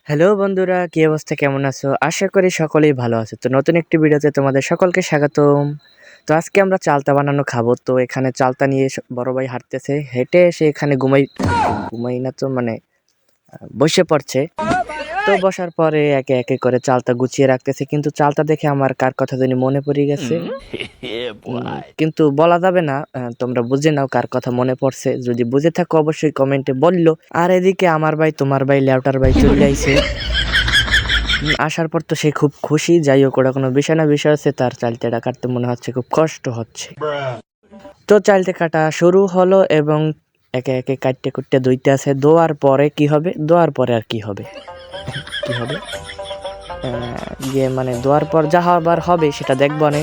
Hello বন্ধুরা, কি অবস্থা, কেমন আছো? আশা করি সকলেই ভালো আছো। তো নতুন একটি ভিডিওতে তোমাদের সকলকে স্বাগতম। তো আজকে আমরা চালতা বানানো খাবো। তো এখানে চালতা নিয়ে বড় ভাই হাঁটতেছে, হেঁটে এসে এখানে ঘুমাই না তো মানে বসে পড়ছে। তো বসার পরে একে একে করে চালতা গুছিয়ে রাখতেছে, কিন্তু চালতা দেখে আমার কার কথা জানি মনে পড়ে গেছে। কিন্তু বলা যাবে না, তোমরা বুঝে নাও কার কথা মনে পড়ছে। যদি বুঝে থাকো অবশ্যই কমেন্টে বললো। আর এদিকে আমার ভাই, তোমার ভাই, লেউটার ভাই চলে আইছে। আসার পর তো সে খুব খুশি। যাই হোক, ওটা কোনো বিষয় না, বিষয় হচ্ছে তার চালতেটা কাটতে মনে হচ্ছে খুব কষ্ট হচ্ছে। তো চালতে কাটা শুরু হলো এবং একে একে কাটতে কুটতে ধুইতে আছে। ধোয়ার পরে কি হবে? ধোয়ার পরে আর কি হবে? কি হবে মানে ধোয়ার পর যা হবার হবে সেটা দেখবো না।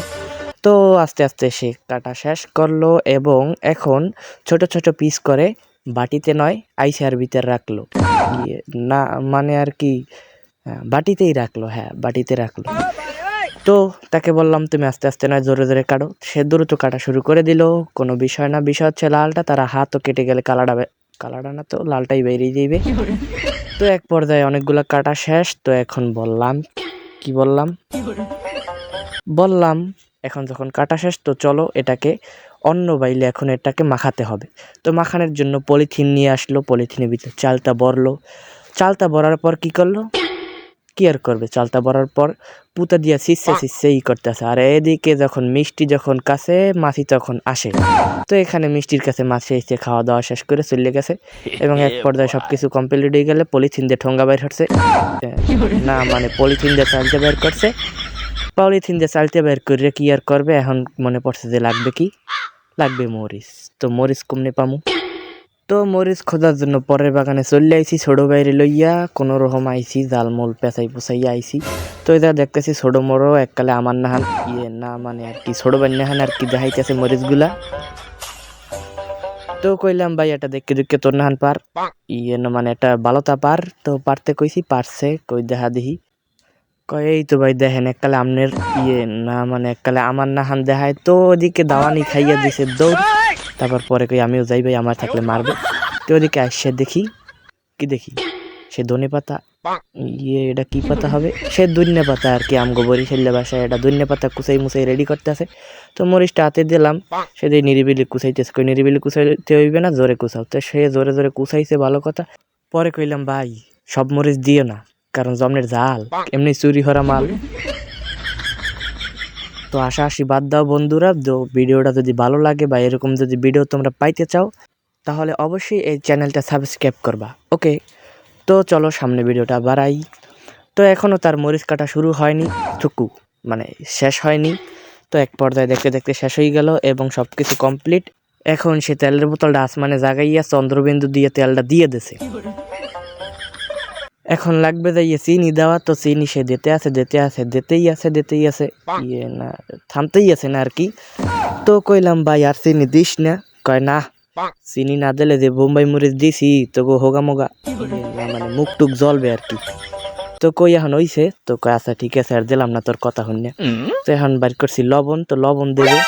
তো আস্তে আস্তে সে কাটা শেষ করলো এবং এখন ছোট ছোট পিস করে বাটিতে নয় আইসিআর ভিতরে রাখলো। না মানে আর কি, বাটিতেই রাখলো। হ্যাঁ, বাটিতে রাখলো। তো তাকে বললাম তুমি আস্তে আস্তে নয় জোরে জোরে কাটো। সে দ্রুত কাটা শুরু করে দিল। কোনো বিষয় না, বিষয় হচ্ছে লালটা তারা হাতও কেটে গেলে কালাটা না তো লালটাই বেরিয়ে যাবে। তো এক পর্যায়ে অনেকগুলো কাটা শেষ। তো এখন বললাম এখন যখন কাটা শেষ, তো চলো এটাকে অন্য বাইলে এখন এটাকে মাখাতে হবে। তো মাখানোর জন্য পলিথিন নিয়ে আসলো, পলিথিনের ভিতরে চালটা ভরলো। চালটা ভরার পর কি করলো? কি আর করবে, চালটা ভরার পর পুতা দিয়া শিষ্যে করতেছে। আর এদিকে যখন মিষ্টি যখন কাছে, মাছি তখন আসে। তো এখানে মিষ্টির কাছে মাছি এসে খাওয়া দাওয়া শেষ করে চলে গেছে এবং এক পর্যায়ে সবকিছু কমপ্লিট হয়ে গেলে পলিথিন দিয়ে ঠোঙ্গা বের হচ্ছে। না মানে পলিথিন দিয়ে চালতে বের করছে। পলিথিন দিয়ে চালতে বের করে কি আর করবে, এখন মনে পড়ছে যে লাগবে মরিচ। তো মরিচ কমনে পামু। তো মরিচ খোঁজার জন্য পরের বাগানে চলে আইছি ছোট বাইরে লইয়া। কোনো রকম আইছি, জালমূল পেঁচাই পুচাইয়া আইছি। তো এটা দেখতেছি ছোট মোড়ো এককালে আমার নাহান না মানে আর কি ছোট ভাই নাহান আর কি দেখাইতেছে মরিচগুলা। তো কইলাম ভাই এটা দেখে তোর নাহান পার না মানে এটা বালতা পার। তো পারতে কইছি, পারছে। কই দেখা দেখি। কয় এই তো ভাই দেখেন এককালে আমনের না মানে এককালে আমার নাহান দেখায়। তো ওদিকে দাওয়ানি খাইয়া দিছে দৌড়। তারপর পরে কই আমিও যাই ভাই, আমার থাকলে মারবে। তো ওদিকে আসছে দেখি সে ধনে পাতা এটা কি পাতা হবে? সে ধনে পাতা আর কি, আমগো বরিশালে ভাষায় এটা ধনে পাতা কুচাই মুচাই রেডি করতে আছে। তো মরিচটা হাতে দিলাম, সে দিয়ে নিরিবিলি কুচাইতেছে। কই নিরিবিলি কুচাইতে হইবে না, জোরে কুচাও। তো সে জোরে জোরে কুচাইছে, ভালো কথা। পরে কইলাম ভাই সব মরিচ দিও না, কারণ জমনের জাল এমনি চুরি হরা মাল। তো আশি বাদ দাও বন্ধুরা। তো ভিডিওটা যদি ভালো লাগে বা এরকম যদি ভিডিও তোমরা পাইতে চাও, তাহলে অবশ্যই এই চ্যানেলটা সাবস্ক্রাইব করবা। ওকে, তো চলো সামনে ভিডিওটা বাড়াই। তো এখনও তার মরিচ কাটা শুরু হয়নি, মানে শেষ হয়নি। তো এক পর্যায়ে দেখতে দেখতে শেষ হয়ে গেল এবং সব কিছু কমপ্লিট। এখন সে তেলের বোতলটা আসমানে জাগাইয়া চন্দ্রবিন্দু দিয়ে তেলটা দিয়ে দিছে। এখন লাগবে যাইয়ে চিনি দেওয়া। তো চিনি সে দিতেই আছে না থামতেই আছে না আর কি। তো কইলাম ভাই আর চিনি দিস না। কয় না, চিনি না দিলে যে বোম্বাই মরিচ দিছি তো হোগা মোগা না মানে মুখ টুক জ্বলবে আর কি। তো কই এখন হইছে। তো কয় আচ্ছা ঠিক আছে, আর দিলাম না তোর কথা শুনে। তো এখন বাইর করছি লবণ। তো লবণ দেবে।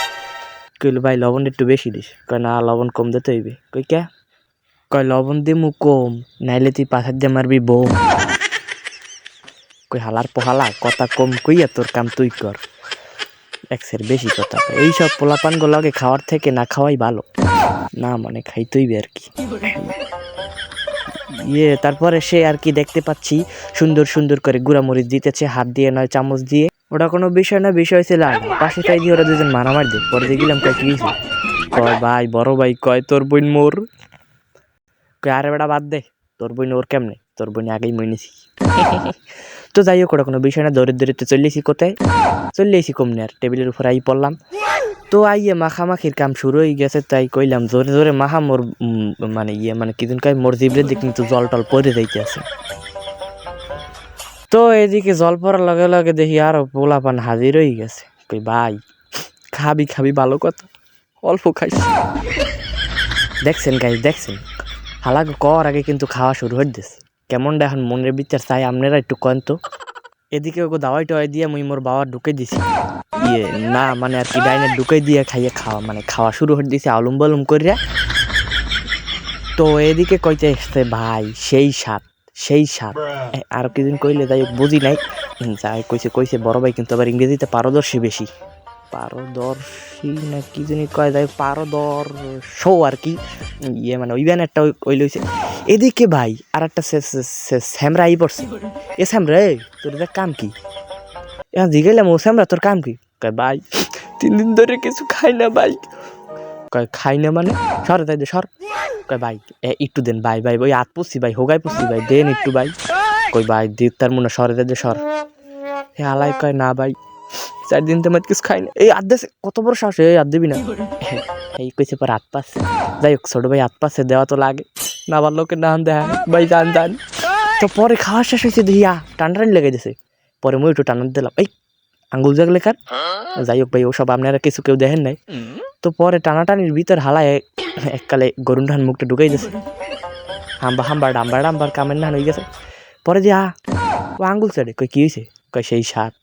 কইল ভাই লবণ একটু বেশি দিস। কয় না, লবণ কম দিতে হইবে। কই কে? কয় লবণ দিমু কম, নাইলে তুই পাথার দিয়ে মারবি বোম। কই হালার পোহালা, কথা কম কইয়া তোর কাম তুই কর। এক্সের বেশি কথা। এইসব পোলাপান গুলাকে খাওয়ার থেকে না খাওয়াই ভালো। না মানে খাইতেই আর কি। তারপরে সে আর কি দেখতে পাচ্ছি সুন্দর সুন্দর করে গুঁড়ামরিচ দিতেছে, হাত দিয়ে নয় চামচ দিয়ে। ওটা কোনো বিষয় না, বিষয় হয়েছে লাল পাশে তাই দিয়ে ওরা দুজন মারামারি দেয়। পরে দেখলাম কয় কি হয়েছে? কয় ভাই বড় ভাই কয় তোর বোন মোর। কয় আরে বেটা বাদ দে, তোর বোন ওর কেমনে, তোর বোন আগেই মইনেছি। তো যাই হোক, ওটা কোনো বিষয় না। দরিদ্রিতে চলেছি কোথায়, চলেছি কমনে আর টেবিলের উপর আই পড়লাম। তো আইয়ে মাখামাখির কাম শুরু হয়ে গেছে। তাই কইলাম জোরে জোরে মাখা, মোর মানে কিদিন কয় মোর জিবরের দিক কিন্তু জল টল পরে যাইতে আছে। তো এদিকে জল পড়ার লগে লগে দেখি আরো পোলাপান হাজির হয়ে গেছে। কই ভাই খাবি ভালো কথা, অল্প খাইছি। দেখছেন হালাক কর আগে কিন্তু খাওয়া শুরু হয়ে দিছে। কেমনটা এখন মনের ভিতর চাই আপনারা একটু কন তো। এদিকে ওকে দাওয়াই টাওয়াই দিয়ে মুই মোর বাবা ঢুকে দিছি। না মানে আর কি ডাইনে ঢুকে দিয়ে খাওয়া শুরু হয়ে দিছে আলুম বালুম করিয়া। তো এদিকে কইতে এসছে ভাই সেই স্বাদ সেই স্বাদ। আর কিছুদিন কইলে যাই হোক বুঝি নাই, যাই কইছে বড় ভাই কিন্তু আবার ইংরেজিতে পারদর্শী বেশি, পারদর্শী না কি জানি কয়, যাই পারদর্শী আর কি, ইয়ে মানে ওই ব্যানারটা ওই লইছে। এদিকে ভাই আর একটা স্যামরা আই পড়ছে। এ স্যামরা তোর কাম কি? এখন জিগাইলাম ও স্যামরা তোর কাম কি? কয় ভাই 3 দিন ধরে কিছু খাই না ভাই। কয় খাই না মানে? সর তাই দে সর। কয় ভাই একটু দেন ভাই, ওই হাত পুষছি ভাই, হোগাই পুষছি ভাই, দেন একটু ভাই। কই ভাই দিত তার মনে সরে দে সর। হে আলাই কয় না ভাই 4 দিন তো কিছু খাই না। এই হাত দেশে কত বড় সাহস, এই হাত দিবি না। এই কইছে পর হাত পাচ্ছে। যাই হোক ছোট ভাই হাত পাচ্ছে, দেওয়া তো লাগে না, আবার লোকের নাম দেয় ভাই জান। তো পরে খাওয়া শেষ হয়েছে দিয়া টানটানি লেগে গেছে। পরে মই একটু টানান দিলাম, এই আঙ্গুল জাগ লেখার। যাই হোক ভাই ওসব আপনারা কিছু কেউ দেখেন নাই। তো পরে টানাটানির ভিতর হালায় এককালে গরুন ধান মুখটা ঢুকাই গেছে, হাম্বার কামের না হয়ে গেছে। পরে যে ও আঙ্গুল চাড়ে, কই কি হয়েছে? কই সেই সাপ।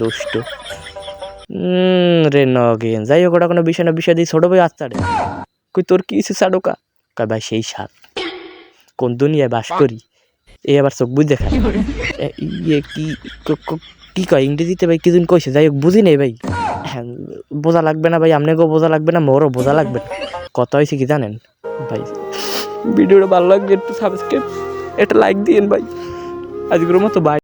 দুষ্ট রে নগেন। যাই হোক ওটা কোনো বিষয় না, বিষয় দিয়ে ছোট ভাই হাত চাড়ে। কই তোর কি হয়েছে চাডোকা? কয় ভাই সেই সাপ, কোন দুনিয়ায় বাস করি। এই আবার চোখ বুঝ দেখা ইয়ে কি কয় ইংরেজিতে ভাই কিছুদিন কইছে, যাই হোক বুঝি নেই ভাই। হ্যাঁ বোঝা লাগবে না ভাই, আপনাকেও বোঝা লাগবে না, মোরও বোঝা লাগবে না। কথা হয়েছে কি জানেন ভাই, ভিডিওটা ভালো লাগবে একটু সাবস্ক্রাইব, এটা লাইক দিয়েন ভাই। আজকের মতো বাই।